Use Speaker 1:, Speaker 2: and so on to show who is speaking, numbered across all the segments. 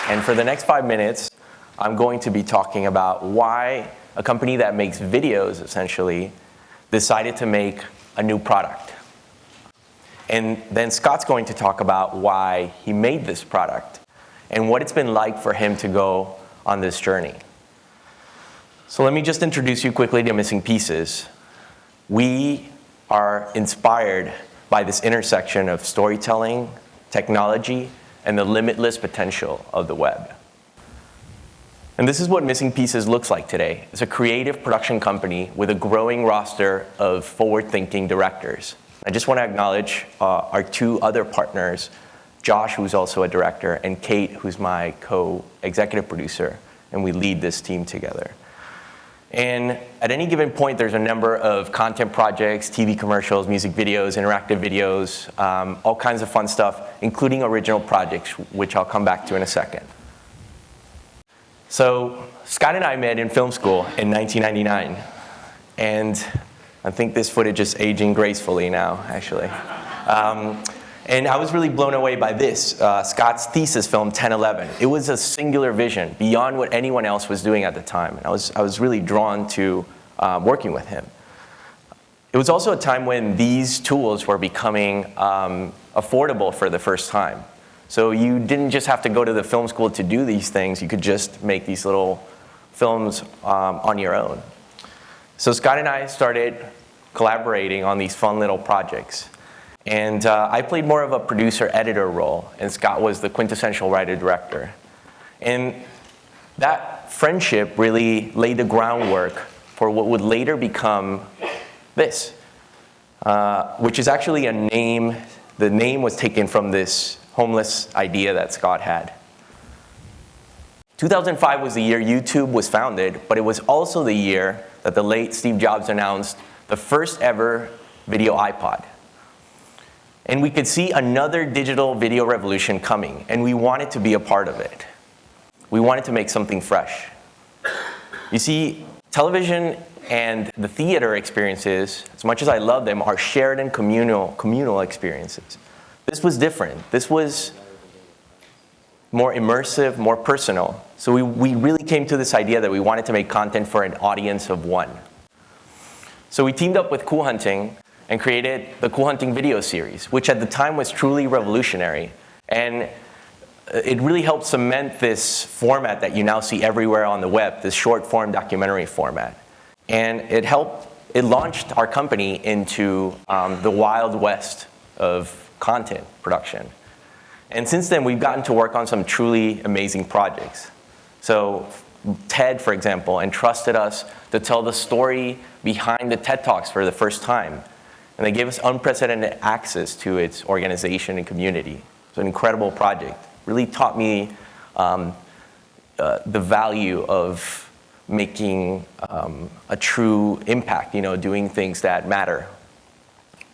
Speaker 1: And for the next 5 minutes, I'm going to be talking about why a company that makes videos, essentially, decided to make a new product. And then Scott's going to talk about why he made this product and what it's been like for him to go on this journey. So let me just introduce you quickly to Missing Pieces. We are inspired by this intersection of storytelling, technology, and the limitless potential of the web. And this is what Missing Pieces looks like today. It's a creative production company with a growing roster of forward-thinking directors. I just want to acknowledge our two other partners, Josh, who's also a director, and Kate, who's my co-executive producer, and we lead this team together. And at any given point, there's a number of content projects, TV commercials, music videos, interactive videos, all kinds of fun stuff, including original projects, which I'll come back to in a second. So Scott and I met in film school in 1999, and I think this footage is aging gracefully now, actually. And I was really blown away by this, Scott's thesis film, 1011. It was a singular vision beyond what anyone else was doing at the time. And I was really drawn to working with him. It was also a time when these tools were becoming affordable for the first time. So you didn't just have to go to the film school to do these things. You could just make these little films on your own. So Scott and I started collaborating on these fun little projects. And I played more of a producer-editor role, and Scott was the quintessential writer-director. And that friendship really laid the groundwork for what would later become this, which is actually a name. The name was taken from this homeless idea that Scott had. 2005 was the year YouTube was founded, but it was also the year that the late Steve Jobs announced the first ever video iPod. And we could see another digital video revolution coming, and we wanted to be a part of it. We wanted to make something fresh. You see, television and the theater experiences, as much as I love them, are shared and communal experiences. This was different. This was more immersive, more personal. So we really came to this idea that we wanted to make content for an audience of one. So we teamed up with Cool Hunting and created the Cool Hunting video series, which at the time was truly revolutionary. And it really helped cement this format that you now see everywhere on the web, this short-form documentary format. And it launched our company into the wild west of content production. And since then, we've gotten to work on some truly amazing projects. So TED, for example, entrusted us to tell the story behind the TED Talks for the first time. And they gave us unprecedented access to its organization and community. It's an incredible project. Really taught me the value of making a true impact, doing things that matter.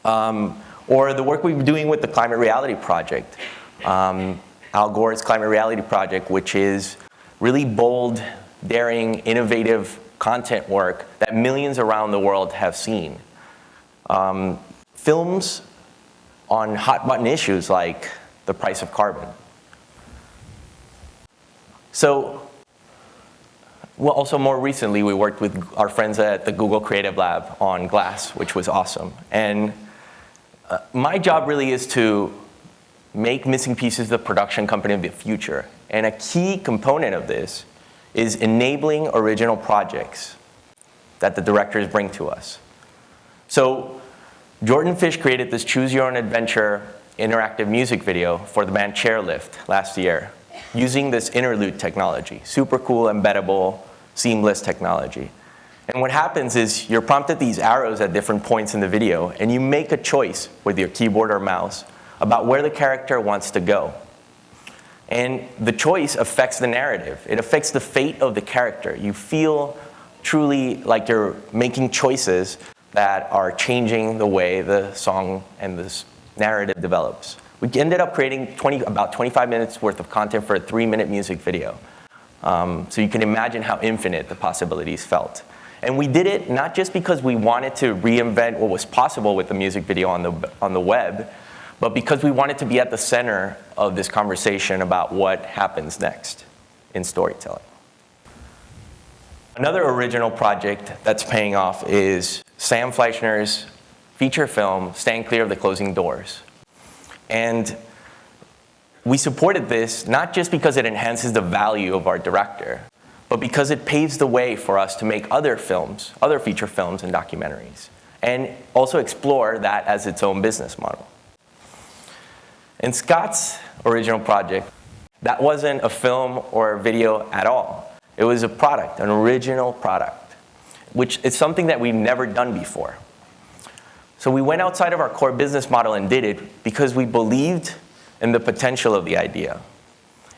Speaker 1: Or the work we've been doing with the Climate Reality Project, Al Gore's Climate Reality Project, which is really bold, daring, innovative content work that millions around the world have seen. Films on hot-button issues like the price of carbon. So, well, also more recently, we worked with our friends at the Google Creative Lab on Glass, which was awesome. And my job really is to make Missing Pieces the production company of the future. And a key component of this is enabling original projects that the directors bring to us. So Jordan Fish created this Choose Your Own Adventure interactive music video for the band Chairlift last year using this interlude technology, super cool, embeddable, seamless technology. And what happens is you're prompted these arrows at different points in the video, and you make a choice with your keyboard or mouse about where the character wants to go. And the choice affects the narrative. It affects the fate of the character. You feel truly like you're making choices that are changing the way the song and this narrative develops. We ended up creating about 25 minutes worth of content for a 3-minute music video. So you can imagine how infinite the possibilities felt. And we did it not just because we wanted to reinvent what was possible with the music video on the web, but because we wanted to be at the center of this conversation about what happens next in storytelling. Another original project that's paying off is Sam Fleischner's feature film, Stand Clear of the Closing Doors. And we supported this not just because it enhances the value of our director, but because it paves the way for us to make other films, other feature films and documentaries, and also explore that as its own business model. In Scott's original project, that wasn't a film or a video at all. It was a product, an original product, which is something that we've never done before. So we went outside of our core business model and did it because we believed in the potential of the idea.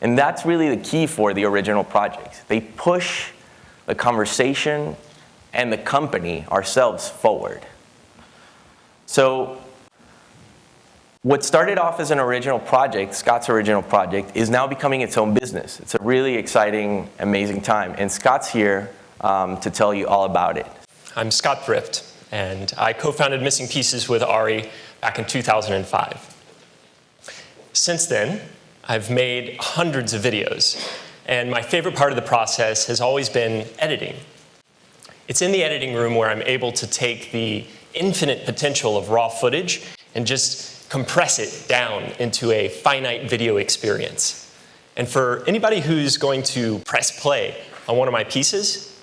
Speaker 1: And that's really the key for the original projects. They push the conversation and the company, ourselves, forward. So what started off as an original project, Scott's original project, is now becoming its own business. It's a really exciting, amazing time. And Scott's here to tell you all about it.
Speaker 2: I'm Scott Thrift, and I co-founded Missing Pieces with Ari back in 2005. Since then, I've made hundreds of videos, and my favorite part of the process has always been editing. It's in the editing room where I'm able to take the infinite potential of raw footage and just compress it down into a finite video experience. And for anybody who's going to press play on one of my pieces,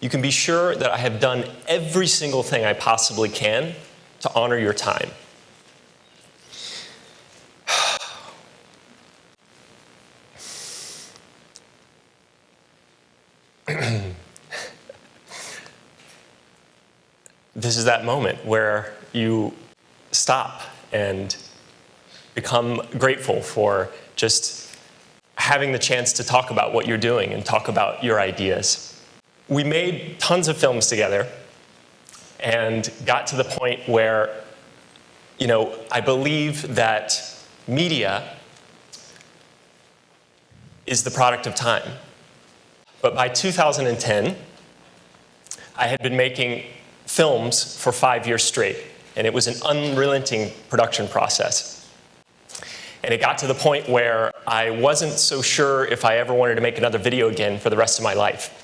Speaker 2: you can be sure that I have done every single thing I possibly can to honor your time. This is that moment where you stop and become grateful for just having the chance to talk about what you're doing and talk about your ideas. We made tons of films together and got to the point where, I believe that media is the product of time. But by 2010, I had been making films for 5 years straight, and it was an unrelenting production process. And it got to the point where I wasn't so sure if I ever wanted to make another video again for the rest of my life.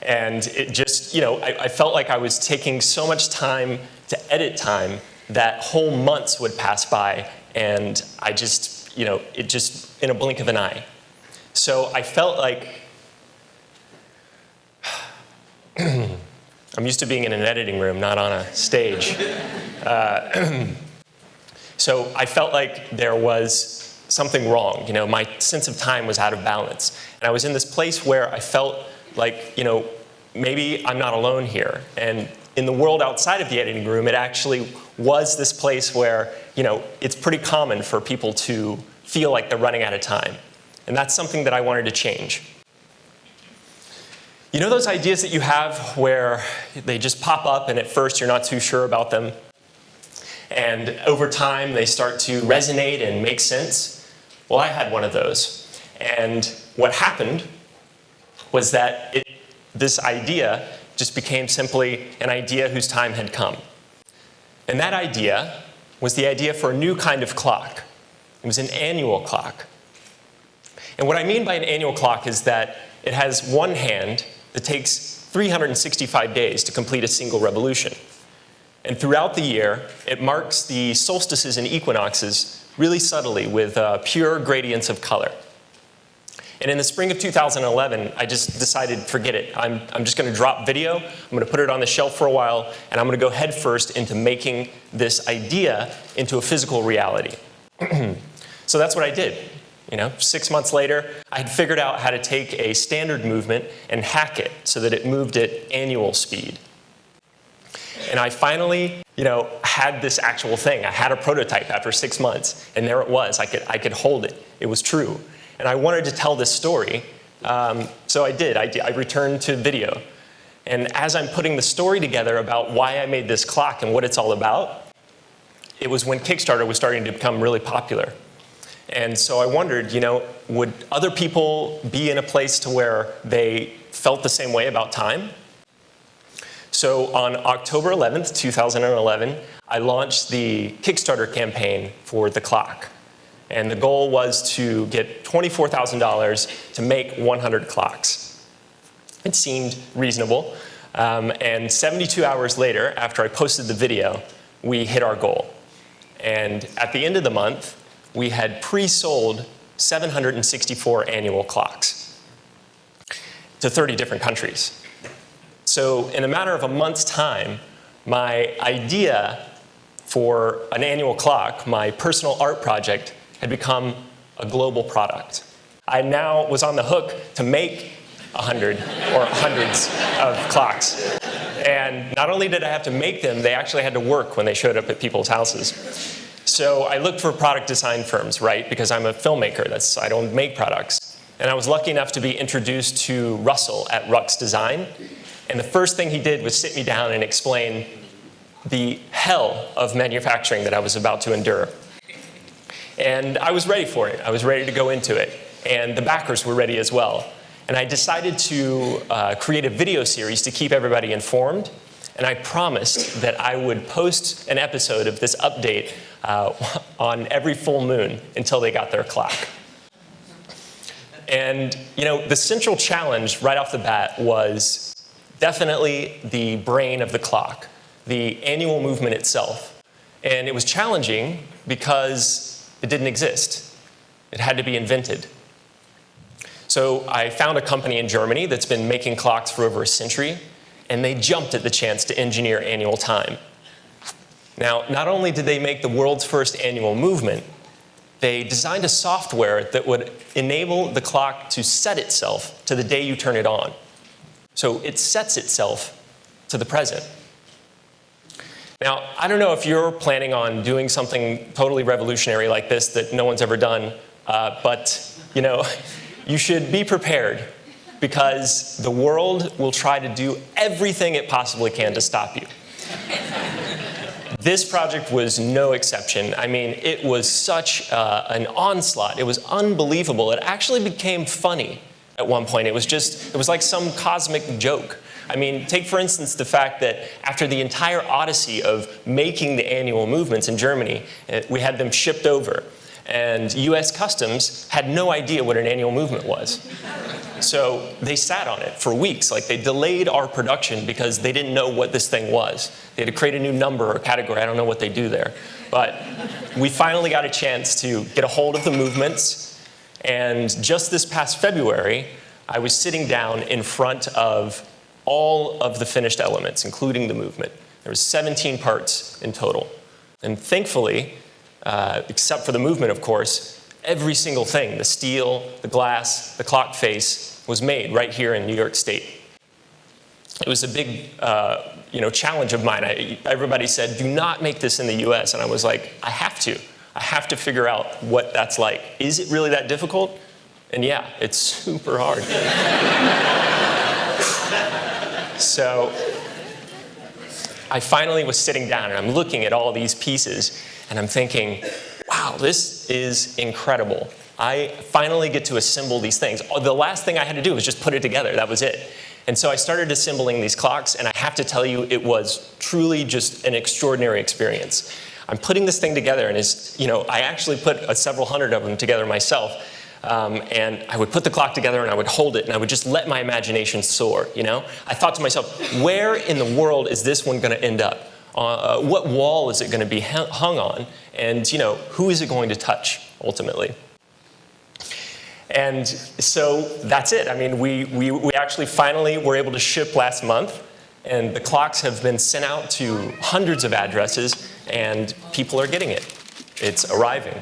Speaker 2: And it just, I felt like I was taking so much time to edit time that whole months would pass by, and I just, it just in a blink of an eye. So I felt like I'm used to being in an editing room, not on a stage. So I felt like there was something wrong. My sense of time was out of balance. And I was in this place where I felt like, maybe I'm not alone here. And in the world outside of the editing room, it actually was this place where, it's pretty common for people to feel like they're running out of time. And that's something that I wanted to change. You know those ideas that you have where they just pop up and at first you're not too sure about them? And over time they start to resonate and make sense? Well, I had one of those. And what happened was that this idea just became simply an idea whose time had come. And that idea was the idea for a new kind of clock. It was an annual clock. And what I mean by an annual clock is that it has one hand that takes 365 days to complete a single revolution. And throughout the year, it marks the solstices and equinoxes really subtly with pure gradients of color. And in the spring of 2011, I just decided, forget it. I'm just going to drop video. I'm going to put it on the shelf for a while, and I'm going to go headfirst into making this idea into a physical reality. So that's what I did. 6 months later, I had figured out how to take a standard movement and hack it so that it moved at annual speed. And I finally, had this actual thing. I had a prototype after 6 months, and there it was. I could hold it. It was true. And I wanted to tell this story, so I did. I returned to video. And as I'm putting the story together about why I made this clock and what it's all about, it was when Kickstarter was starting to become really popular. And so I wondered, would other people be in a place to where they felt the same way about time? So on October 11th, 2011, I launched the Kickstarter campaign for the clock. And the goal was to get $24,000 to make 100 clocks. It seemed reasonable. And 72 hours later, after I posted the video, we hit our goal. And at the end of the month, we had pre-sold 764 annual clocks to 30 different countries. So in a matter of a month's time, my idea for an annual clock, my personal art project, had become a global product. I now was on the hook to make 100 or hundreds of clocks. And not only did I have to make them, they actually had to work when they showed up at people's houses. So I looked for product design firms, right? Because I'm a filmmaker, I don't make products. And I was lucky enough to be introduced to Russell at Rux Design. And the first thing he did was sit me down and explain the hell of manufacturing that I was about to endure. And I was ready for it. I was ready to go into it. And the backers were ready as well. And I decided to create a video series to keep everybody informed. And I promised that I would post an episode of this update on every full moon until they got their clock. And the central challenge right off the bat was definitely the brain of the clock, the annual movement itself. And it was challenging because it didn't exist. It had to be invented. So I found a company in Germany that's been making clocks for over a century, and they jumped at the chance to engineer annual time. Now, not only did they make the world's first annual movement, they designed a software that would enable the clock to set itself to the day you turn it on. So it sets itself to the present. Now, I don't know if you're planning on doing something totally revolutionary like this that no one's ever done, but you should be prepared, because the world will try to do everything it possibly can to stop you. This project was no exception. I mean, it was such an onslaught. It was unbelievable. It actually became funny at one point. It was like some cosmic joke. I mean, take for instance the fact that after the entire odyssey of making the annual movements in Germany, we had them shipped over. And US Customs had no idea what an annual movement was. So they sat on it for weeks. Like, they delayed our production because they didn't know what this thing was. They had to create a new number or category. I don't know what they do there. But we finally got a chance to get a hold of the movements. And just this past February, I was sitting down in front of all of the finished elements, including the movement. There was 17 parts in total. And thankfully, except for the movement, of course, every single thing, the steel, the glass, the clock face, was made right here in New York State. It was a big challenge of mine. Everybody said, do not make this in the US. And I was like, I have to. I have to figure out what that's like. Is it really that difficult? And yeah, it's super hard. So I finally was sitting down and I'm looking at all these pieces and I'm thinking, wow, this is incredible. I finally get to assemble these things. The last thing I had to do was just put it together. That was it. And so I started assembling these clocks, and I have to tell you, it was truly just an extraordinary experience. I'm putting this thing together, and I actually put several hundred of them together myself. And I would put the clock together and I would hold it and I would just let my imagination soar, I thought to myself, where in the world is this one going to end up? What wall is it going to be hung on? And, who is it going to touch ultimately? And so that's it. I mean, we actually finally were able to ship last month, and the clocks have been sent out to hundreds of addresses, and people are getting it. It's arriving.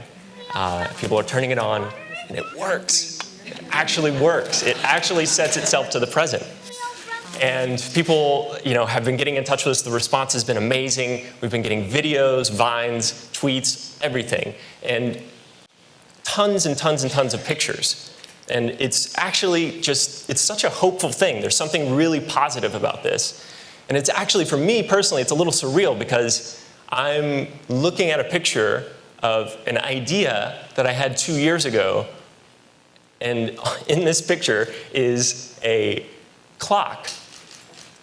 Speaker 2: People are turning it on. And it works. It actually works. It actually sets itself to the present. And people, have been getting in touch with us. The response has been amazing. We've been getting videos, vines, tweets, everything. And tons and tons and tons of pictures. And it's actually it's such a hopeful thing. There's something really positive about this. And it's actually, for me personally, it's a little surreal because I'm looking at a picture of an idea that I had 2 years ago. And in this picture is a clock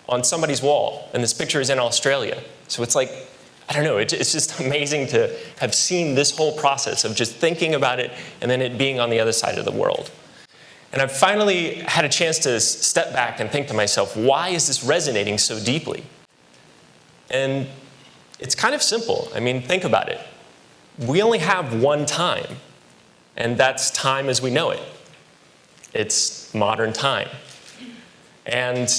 Speaker 2: on somebody's wall, and this picture is in Australia. So it's like, I don't know, it's just amazing to have seen this whole process of just thinking about it and then it being on the other side of the world. And I've finally had a chance to step back and think to myself, why is this resonating so deeply? And it's kind of simple. I mean, think about it. We only have one time, and that's time as we know it. It's modern time. And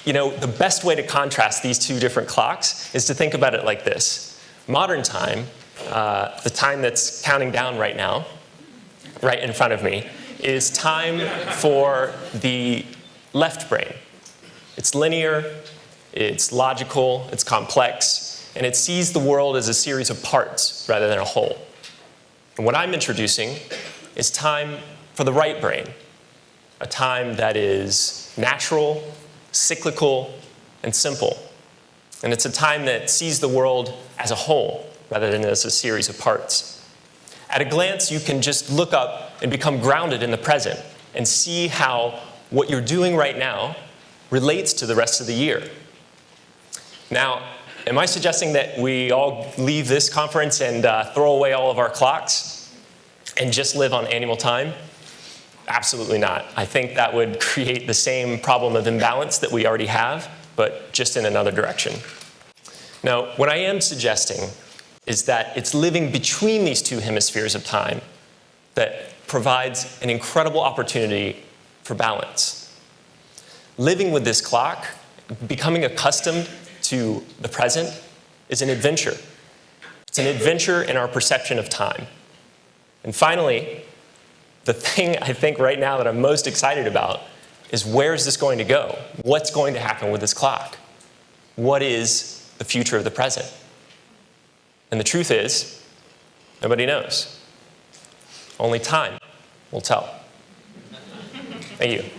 Speaker 2: you know, the best way to contrast these two different clocks is to think about it like this. Modern time, the time that's counting down right now, right in front of me, is time for the left brain. It's linear, it's logical, it's complex, and it sees the world as a series of parts rather than a whole. And what I'm introducing is time for the right brain, a time that is natural, cyclical, and simple. And it's a time that sees the world as a whole rather than as a series of parts. At a glance, you can just look up and become grounded in the present and see how what you're doing right now relates to the rest of the year. Now, am I suggesting that we all leave this conference and throw away all of our clocks and just live on annual time? Absolutely not. I think that would create the same problem of imbalance that we already have, but just in another direction. Now, what I am suggesting is that it's living between these two hemispheres of time that provides an incredible opportunity for balance. Living with this clock, becoming accustomed to the present, is an adventure. It's an adventure in our perception of time. And finally, the thing I think right now that I'm most excited about is where is this going to go? What's going to happen with this clock? What is the future of the present? And the truth is, nobody knows. Only time will tell. Thank you.